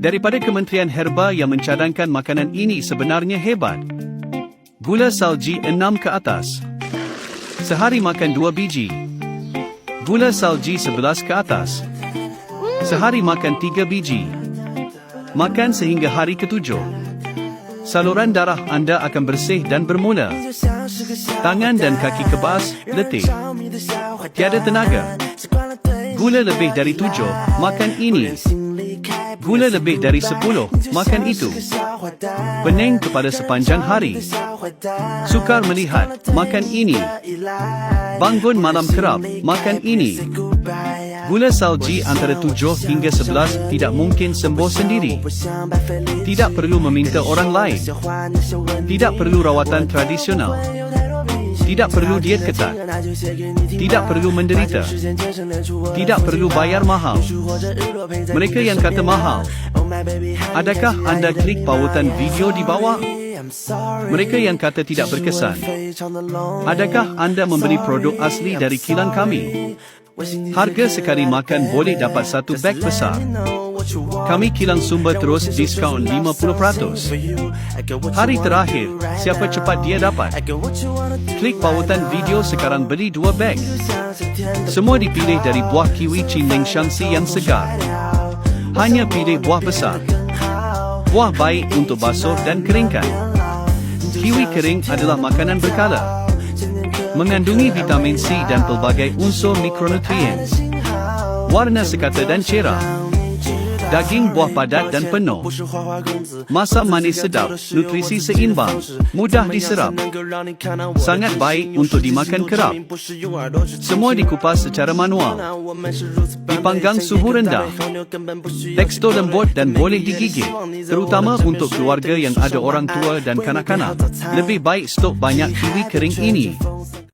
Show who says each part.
Speaker 1: daripada Kementerian Herba yang mencadangkan makanan ini sebenarnya hebat. Gula salji 6 ke atas. Sehari makan 2 biji. Gula salji 11 ke atas. Sehari makan 3 biji. Makan sehingga hari ke-7. Saluran darah anda akan bersih dan bermula. Tangan dan kaki kebas, letih. Tiada tenaga. Gula lebih dari 7, makan ini. Gula lebih dari 10, makan itu. Pening kepada sepanjang hari. Sukar melihat, makan ini. Bangun malam kerap, makan ini. Gula salji antara 7 hingga 11 tidak mungkin sembuh sendiri. Tidak perlu meminta orang lain. Tidak perlu rawatan tradisional. Tidak perlu diet ketat. Tidak perlu menderita. Tidak perlu bayar mahal. Mereka yang kata mahal, adakah anda klik pautan video di bawah? Mereka yang kata tidak berkesan, adakah anda membeli produk asli dari kilang kami? Harga sekali makan boleh dapat 1 beg besar. Kami kilang sumber terus diskaun 50%. Hari terakhir, siapa cepat dia dapat. Klik pautan video sekarang beli 2 beg. Semua dipilih dari buah kiwi Chinling Shanxi yang segar. Hanya pilih buah besar. Buah baik untuk basuh dan keringkan. Kiwi kering adalah makanan berkala. Mengandungi vitamin C dan pelbagai unsur mikronutrien. Warna sekata dan cerah. Daging buah padat dan penuh. Masak manis sedap, nutrisi seimbang, mudah diserap. Sangat baik untuk dimakan kerap. Semua dikupas secara manual. Dipanggang suhu rendah. Tekstur lembut dan boleh digigit. Terutama untuk keluarga yang ada orang tua dan kanak-kanak. Lebih baik stok banyak kiwi kering ini.